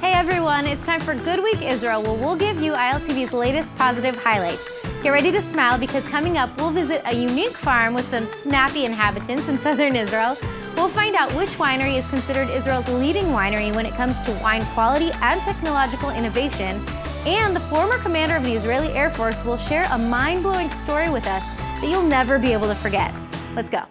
Hey everyone, it's time for Good Week Israel, where we'll give you ILTV's latest positive highlights. Get ready to smile because coming up, we'll visit a unique farm with some snappy inhabitants in southern Israel. We'll find out which winery is considered Israel's leading winery when it comes to wine quality and technological innovation. And the former commander of the Israeli Air Force will share a mind-blowing story with us that you'll never be able to forget. Let's go.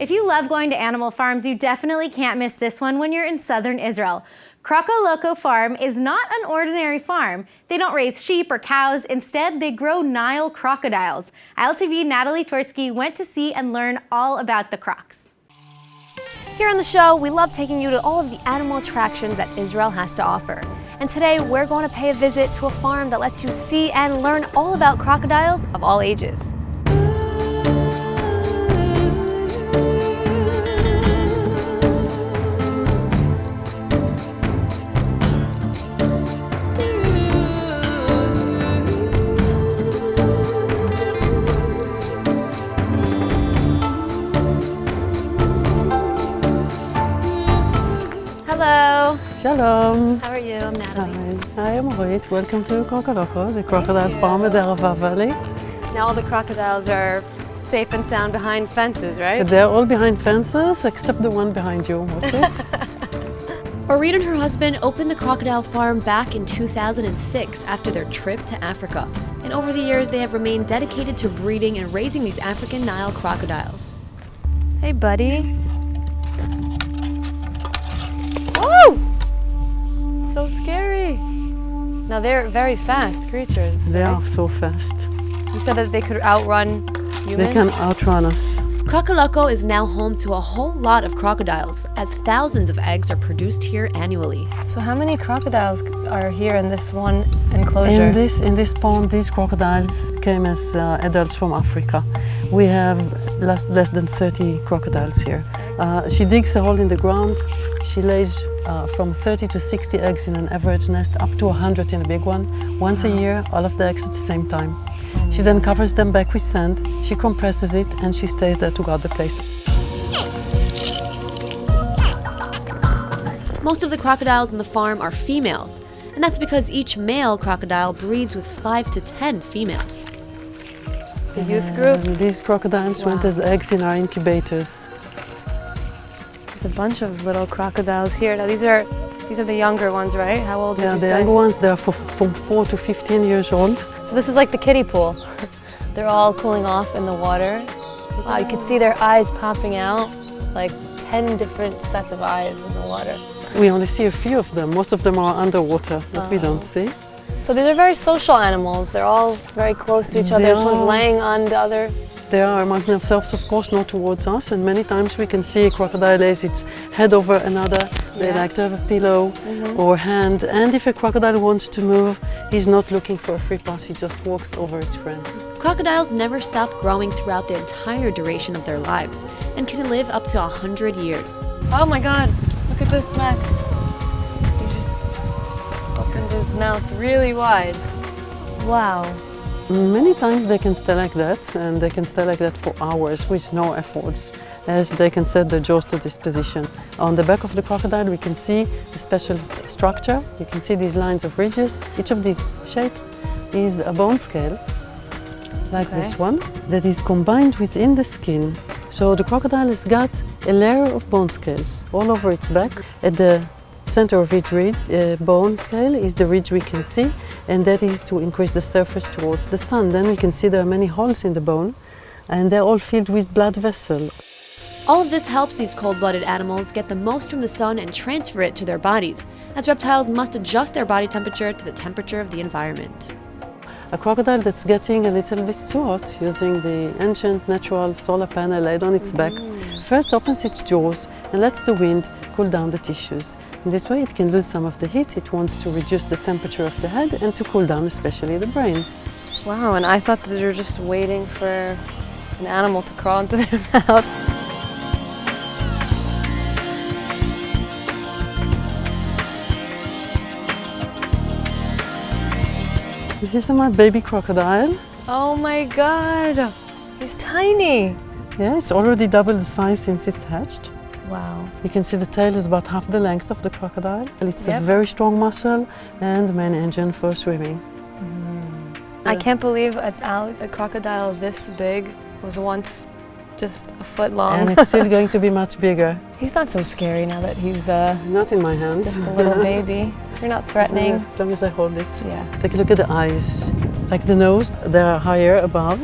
If you love going to animal farms, you definitely can't miss this one when you're in southern Israel. Crocodile Farm is not an ordinary farm. They don't raise sheep or cows. Instead, they grow Nile crocodiles. ILTV Natalie Torsky went to see and learn all about the crocs. Here on the show, we love taking you to all of the animal attractions that Israel has to offer. And today, we're going to pay a visit to a farm that lets you see and learn all about crocodiles of all ages. Hello. Shalom. How are you? I'm Natalie. Hi, I'm Orit. Welcome to Crocodile, the crocodile farm in the Arava Valley. Now all the crocodiles are safe and sound behind fences, right? They're all behind fences except the one behind you. Watch it. Orit and her husband opened the crocodile farm back in 2006 after their trip to Africa. And over the years, they have remained dedicated to breeding and raising these African Nile crocodiles. Hey, buddy. Oh! So scary. Now they're very fast creatures. They right? are so fast. You said that they could outrun humans? They can outrun us. Crocodile is now home to a whole lot of crocodiles, as thousands of eggs are produced here annually. So how many crocodiles are here in this one enclosure? In this pond, these crocodiles came as adults from Africa. We have less than 30 crocodiles here. She digs a hole in the ground. She lays from 30 to 60 eggs in an average nest, up to 100 in a big one. Once a year, all of the eggs at the same time. She then covers them back with sand, she compresses it, and she stays there to guard the place. Most of the crocodiles on the farm are females, and that's because each male crocodile breeds with 5 to 10 females. The youth group? These crocodiles went as eggs in our incubators. There's a bunch of little crocodiles here. Now these are the younger ones, right? How old would you say? The younger ones, they're from 4 to 15 years old. So this is like the kiddie pool. They're all cooling off in the water. Wow, you can see their eyes popping out, like 10 different sets of eyes in the water. We only see a few of them. Most of them are underwater that we don't see. So these are very social animals. They're all very close to each other. This one's laying on the other. They are amongst themselves, of course, not towards us. And many times we can see a crocodile lays its head over another. They like to have a pillow or hand. And if a crocodile wants to move, he's not looking for a free pass. He just walks over its friends. Crocodiles never stop growing throughout the entire duration of their lives and can live up to 100 years. Oh my God, look at this, Max. He just opens his mouth really wide. Wow. Many times they can stay like that, and they can stay like that for hours with no efforts, as they can set their jaws to this position. On the back of the crocodile we can see a special structure. You can see these lines of ridges. Each of these shapes is a bone scale, like this one, that is combined within the skin. So the crocodile has got a layer of bone scales all over its back. At the center of each bone scale is the ridge we can see, and that is to increase the surface towards the sun. Then we can see there are many holes in the bone, and they're all filled with blood vessels. All of this helps these cold-blooded animals get the most from the sun and transfer it to their bodies, as reptiles must adjust their body temperature to the temperature of the environment. A crocodile that's getting a little bit too hot, using the ancient natural solar panel laid on its back, first opens its jaws and lets the wind cool down the tissues. In this way it can lose some of the heat. It wants to reduce the temperature of the head and to cool down especially the brain. Wow, and I thought that they were just waiting for an animal to crawl into their mouth. This is my baby crocodile. Oh my God, he's tiny. Yeah, it's already double the size since it's hatched. Wow. You can see the tail is about half the length of the crocodile. It's a very strong muscle and the main engine for swimming. I can't believe a crocodile this big was once just a foot long. And it's still going to be much bigger. He's not so scary now that he's Not in my hands. just a little baby. You're not threatening. As long as I hold it. Yeah. Take a look at the eyes. Like the nose, they're higher above.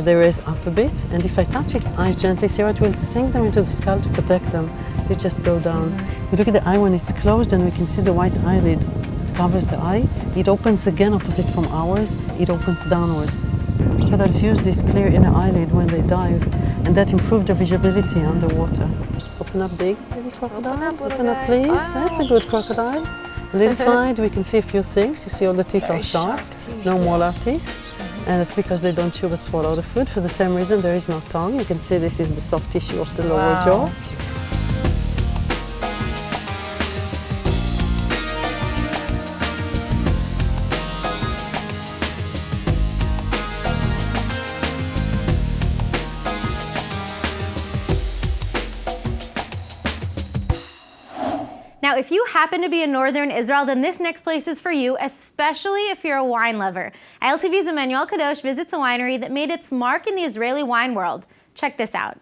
They raise up a bit. And if I touch its eyes gently, see how it will sink them into the skull to protect them. They just go down. You look at the eye when it's closed, and we can see the white eyelid. Covers the eye. It opens again opposite from ours. It opens downwards. Crocodiles use this clear inner eyelid when they dive, and that improves their visibility underwater. Open up big, baby crocodile. Open up, please. That's a good crocodile. And inside we can see a few things. You see all the teeth are sharp, no molar teeth. And it's because they don't chew but swallow the food. For the same reason, there is no tongue. You can see this is the soft tissue of the lower jaw. Now, if you happen to be in northern Israel, then this next place is for you, especially if you're a wine lover. ILTV's Emmanuel Kadosh visits a winery that made its mark in the Israeli wine world. Check this out.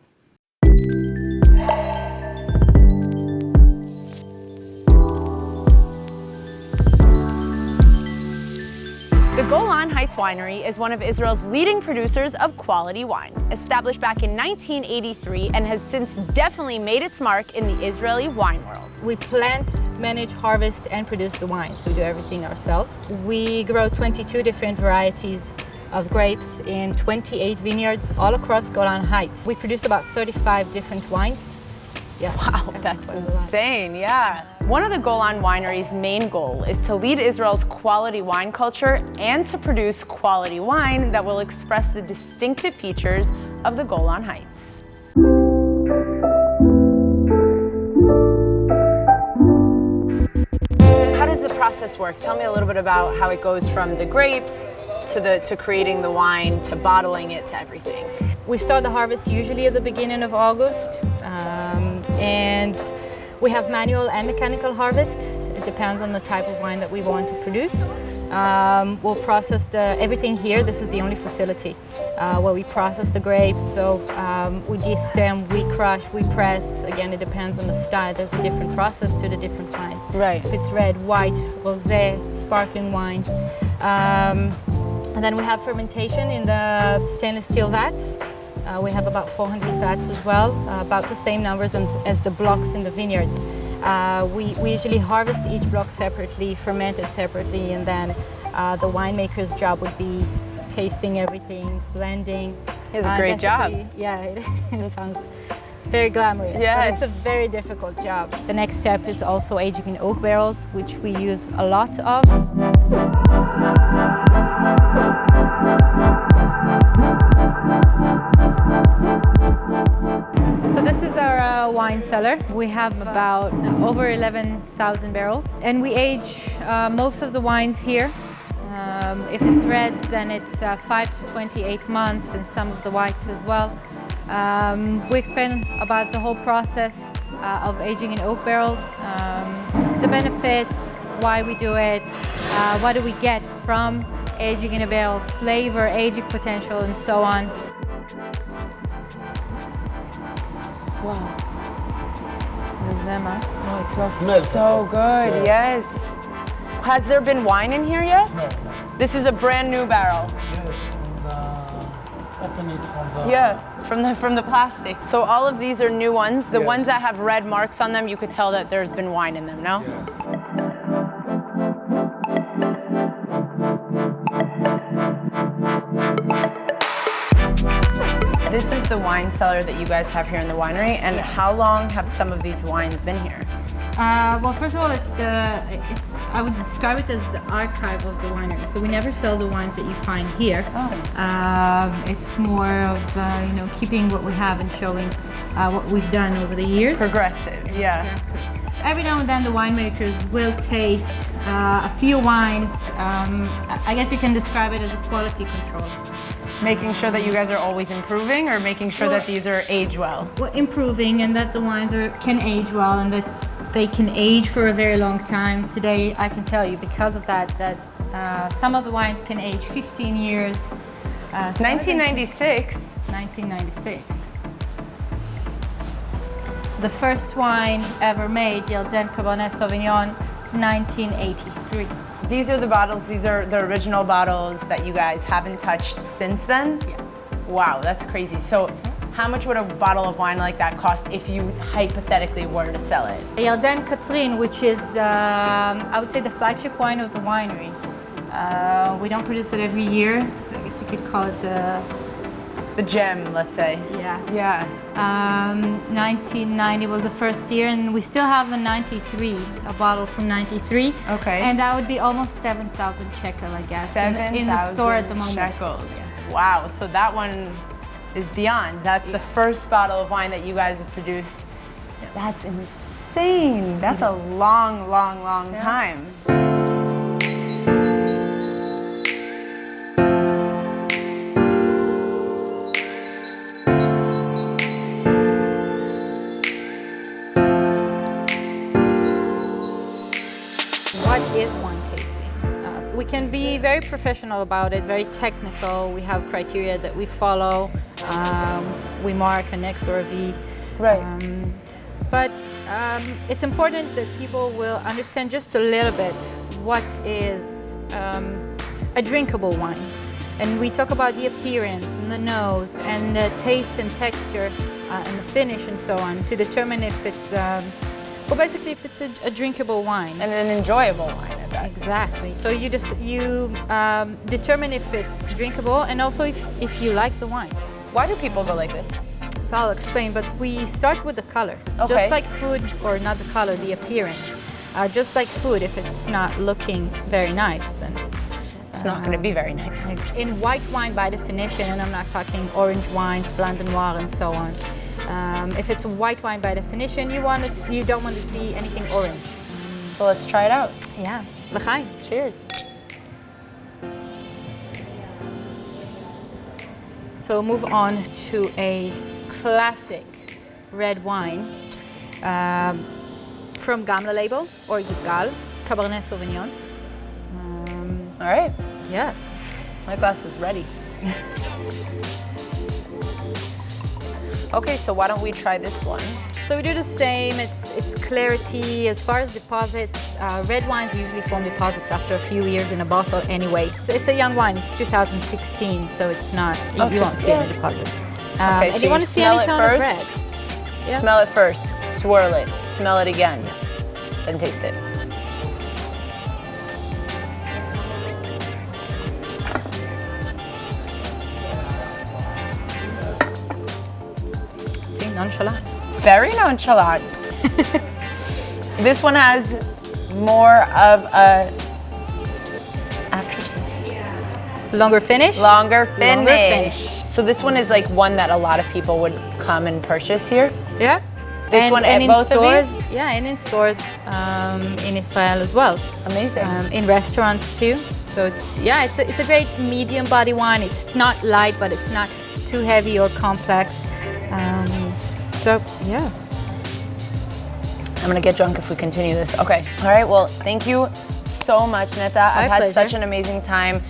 The Golan Heights winery is one of Israel's leading producers of quality wine, established back in 1983 and has since definitely made its mark in the Israeli wine world. We plant, manage, harvest, and produce the wine, so we do everything ourselves. We grow 22 different varieties of grapes in 28 vineyards all across Golan Heights. We produce about 35 different wines. Yeah. Wow, that's insane, yeah. One of the Golan winery's main goal is to lead Israel's quality wine culture and to produce quality wine that will express the distinctive features of the Golan Heights. How does the process work? Tell me a little bit about how it goes from the grapes to creating the wine, to bottling it, to everything. We start the harvest usually at the beginning of August, and we have manual and mechanical harvest. It depends on the type of wine that we want to produce. We'll process everything here. This is the only facility where we process the grapes. So we destem, we crush, we press. Again, it depends on the style. There's a different process to the different wines. Right. If it's red, white, rosé, sparkling wine. And then we have fermentation in the stainless steel vats. We have about 400 vats as well, about the same numbers as the blocks in the vineyards. We usually harvest each block separately, ferment it separately, and then the winemaker's job would be tasting everything, blending. He has a great job. Yeah, it sounds very glamorous. Yes. But it's a very difficult job. The next step is also aging in oak barrels, which we use a lot of. So this is our wine cellar. We have about over 11,000 barrels, and we age most of the wines here. If it's reds, then it's 5 to 28 months, and some of the whites as well. We explain about the whole process of aging in oak barrels, the benefits, why we do it, what do we get from aging in a barrel, flavor, aging potential, and so on. Wow. Oh, it smells so good, yes. Has there been wine in here yet? No. This is a brand new barrel. Yes, open it from the... Yeah, from the plastic. So all of these are new ones. The Yes. ones that have red marks on them, you could tell that there's been wine in them, no? Yes. This is the wine cellar that you guys have here in the winery, and how long have some of these wines been here? Well, first of all, I would describe it as the archive of the winery. So we never sell the wines that you find here. It's more of keeping what we have and showing what we've done over the years. Progressive, yeah. Every now and then the winemakers will taste a few wines. I guess you can describe it as a quality control. Making sure that you guys are always improving, or making sure that these are aged well? Well, improving, and that the wines can age well, and that they can age for a very long time. Today, I can tell you, because of that some of the wines can age 15 years. 1996. 1996. The first wine ever made, Yelden Cabernet Sauvignon, 1983. These are the bottles, these are the original bottles that you guys haven't touched since then? Yes. Wow, that's crazy. So how much would a bottle of wine like that cost if you hypothetically were to sell it? Yelden Katrin, which is, I would say, the flagship wine of the winery. We don't produce it every year, so I guess you could call it The gem, let's say. yes. Yeah. 1990 was the first year, and we still have a 93, a bottle from 93. Okay. And that would be almost 7,000 shekel, I guess, in the store at the moment. shekels. Yeah. Wow, so that one is beyond. That's the first bottle of wine that you guys have produced. That's insane. That's a long, long, long time. What is wine tasting? We can be very professional about it, very technical. We have criteria that we follow. We mark an X or a V. Right. But it's important that people will understand just a little bit what is a drinkable wine. And we talk about the appearance and the nose and the taste and texture and the finish and so on to determine if it's well, basically, if it's a drinkable wine. And an enjoyable wine, I bet. Exactly. So you determine if it's drinkable, and also if you like the wine. Why do people go like this? So I'll explain, but we start with the color. Okay. Just like food, or not the color, the appearance. Just like food, if it's not looking very nice, then It's not going to be very nice. in white wine, by definition, and I'm not talking orange wines, blanc de noir, and so on. If it's a white wine, by definition, you don't want to see anything orange. So let's try it out. Yeah. L'chaim. Cheers. So we'll move on to a classic red wine from Gamla label, or Yigal, Cabernet Sauvignon. All right. Yeah. My glass is ready. Okay, so why don't we try this one? So we do the same. It's clarity. As far as deposits, red wines usually form deposits after a few years in a bottle anyway. So it's a young wine. It's 2016, so it's not. You won't see any deposits. Okay, and so you want to see any tone of red. Yeah. Smell it first. Swirl it. Smell it again. Then taste it. Nonchalant. Very nonchalant. This one has more of a aftertaste. Longer finish? Longer finish. Longer finish. So this one is like one that a lot of people would come and purchase here? Yeah. This one and both stores, of these? Yeah, and in stores in Israel as well. Amazing. In restaurants too. So it's a great medium body wine. It's not light, but it's not too heavy or complex. So yeah. I'm gonna get drunk if we continue this. Okay. All right. Well, thank you so much, Netta. I've had such an amazing time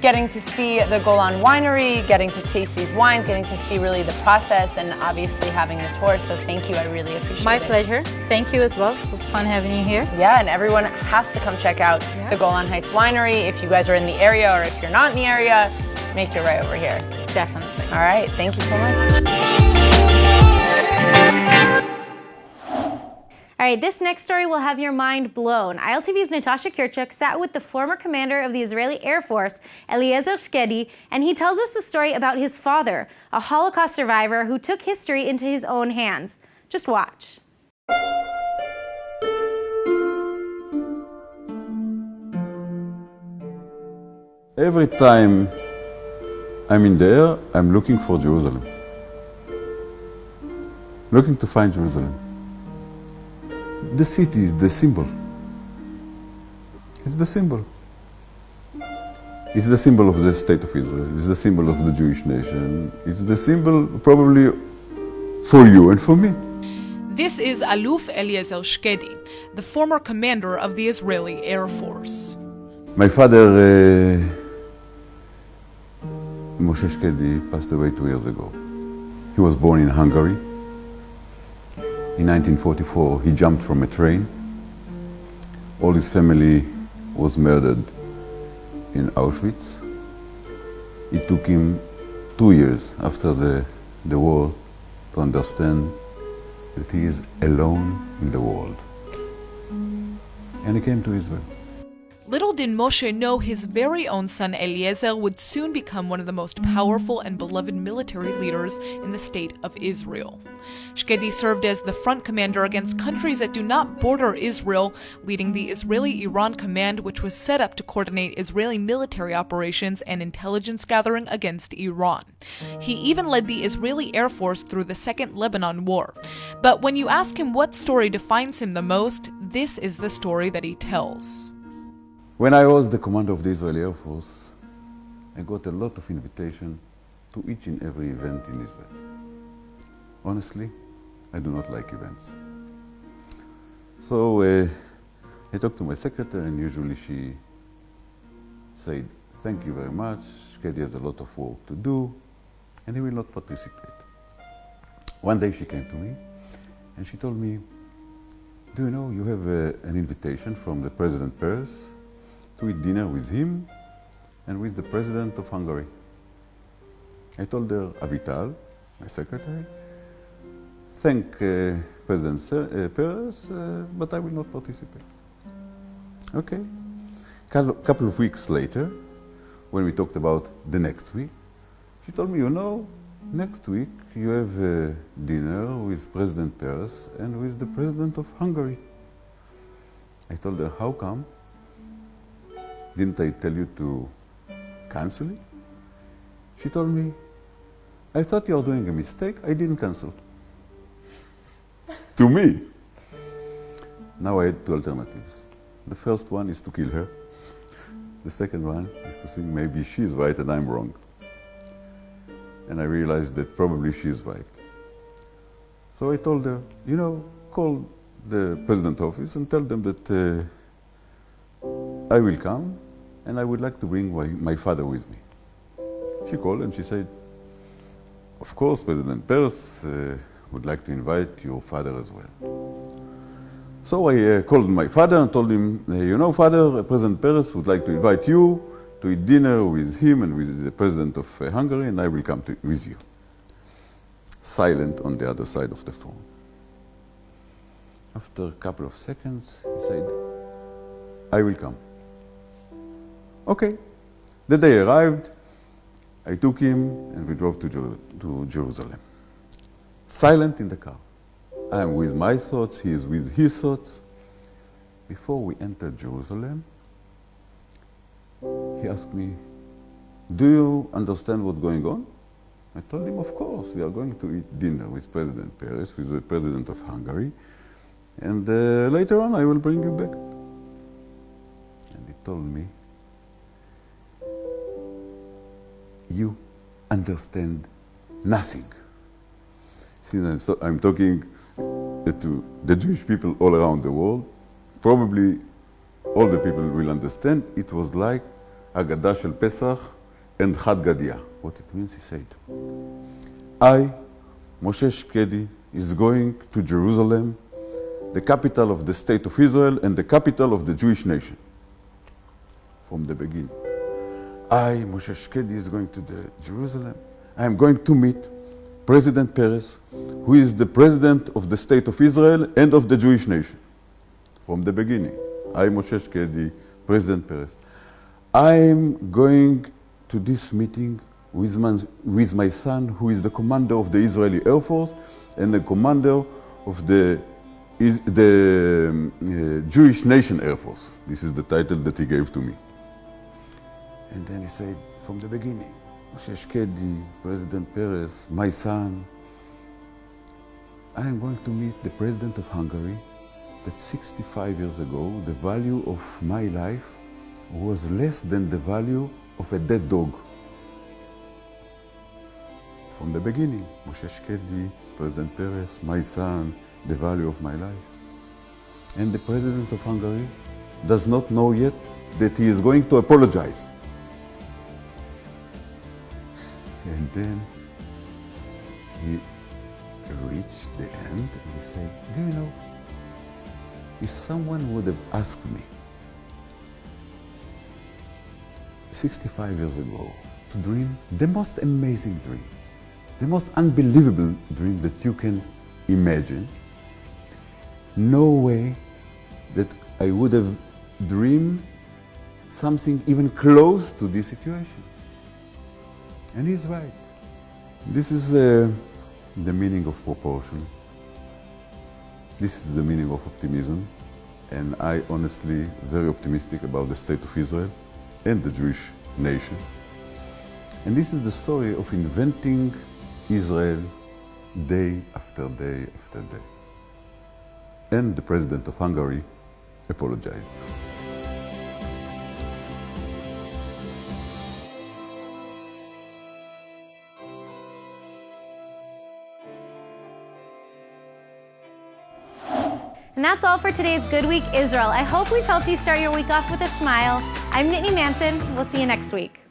getting to see the Golan Winery, getting to taste these wines, getting to see really the process, and obviously having the tour. So thank you. I really appreciate it. My pleasure. Thank you as well. It was fun having you here. Yeah, and everyone has to come check out the Golan Heights Winery. If you guys are in the area, or if you're not in the area, make your way over here. Definitely. All right. Thank you so much. All right, this next story will have your mind blown. ILTV's Natasha Kirchuk sat with the former commander of the Israeli Air Force, Eliezer Shkedi, and he tells us the story about his father, a Holocaust survivor who took history into his own hands. Just watch. Every time I'm in the air, I'm looking for Jerusalem. Looking to find Jerusalem. The city is the symbol. It's the symbol. It's the symbol of the state of Israel. It's the symbol of the Jewish nation. It's the symbol probably for you and for me. This is Aluf Eliezer Shkedi, the former commander of the Israeli Air Force. My father, Moshe Shkedi, passed away 2 years ago. He was born in Hungary. In 1944, he jumped from a train. All his family was murdered in Auschwitz. It took him 2 years after the war to understand that he is alone in the world. And he came to Israel. Little did Moshe know his very own son Eliezer would soon become one of the most powerful and beloved military leaders in the state of Israel. Shkedi served as the front commander against countries that do not border Israel, leading the Israeli-Iran Command, which was set up to coordinate Israeli military operations and intelligence gathering against Iran. He even led the Israeli Air Force through the Second Lebanon War. But when you ask him what story defines him the most, this is the story that he tells. When I was the commander of the Israeli Air Force, I got a lot of invitation to each and every event in Israel. Honestly, I do not like events. So I talked to my secretary, and usually she said, "Thank you very much, Shkedi has a lot of work to do, and he will not participate." One day she came to me, and she told me, "Do you know you have an invitation from the President Peres to eat dinner with him and with the President of Hungary?" I told her, "Avital, my secretary, thank President Peres, but I will not participate." Okay. Couple of weeks later, when we talked about the next week, she told me, "You know, next week you have a dinner with President Peres and with the President of Hungary." I told her, "How come? Didn't I tell you to cancel it?" She told me, "I thought you were doing a mistake. I didn't cancel." To me. Now I had two alternatives. The first one is to kill her. The second one is to think maybe she's right and I'm wrong. And I realized that probably she's right. So I told her, "You know, call the president's office and tell them that I will come and I would like to bring my father with me." She called and she said, "Of course, President Peres would like to invite your father as well." So I called my father and told him, "You know, Father, President Peres would like to invite you to eat dinner with him and with the President of Hungary, and I will come with you." Silent on the other side of the phone. After a couple of seconds, he said, "I will come." Okay. The day arrived, I took him and we drove to Jerusalem. Silent in the car. I am with my thoughts, he is with his thoughts. Before we entered Jerusalem, he asked me, "Do you understand what's going on?" I told him, "Of course, we are going to eat dinner with President Peres, with the President of Hungary, and later on I will bring you back." And he told me, "You understand nothing." Since I'm talking to the Jewish people all around the world, probably all the people will understand. It was like Haggadah Shel Pesach and Chad Gadia. What it means, he said, "I, Moshe Shkedi, is going to Jerusalem, the capital of the state of Israel and the capital of the Jewish nation." From the beginning. I, Moshe Shkedi, is going to Jerusalem. I am going to meet President Peres, who is the president of the state of Israel and of the Jewish nation. From the beginning. I, Moshe Shkedi, President Peres. I am going to this meeting with my son, who is the commander of the Israeli Air Force and the commander of the Jewish Nation Air Force. This is the title that he gave to me. And then he said, from the beginning, Moshe Shkedi, President Peres, my son, I am going to meet the president of Hungary, that 65 years ago, the value of my life was less than the value of a dead dog. From the beginning, Moshe Shkedi, President Peres, my son, the value of my life. And the President of Hungary does not know yet that he is going to apologize. And then he reached the end and he said, do you know, if someone would have asked me 65 years ago to dream the most amazing dream, the most unbelievable dream that you can imagine, no way that I would have dreamed something even close to this situation. And he's right. This is the meaning of proportion. This is the meaning of optimism. And I honestly very optimistic about the state of Israel and the Jewish nation. And this is the story of inventing Israel day after day after day. And the President of Hungary apologized. And that's all for today's Good Week Israel. I hope we've helped you start your week off with a smile. I'm Nittany Manson. We'll see you next week.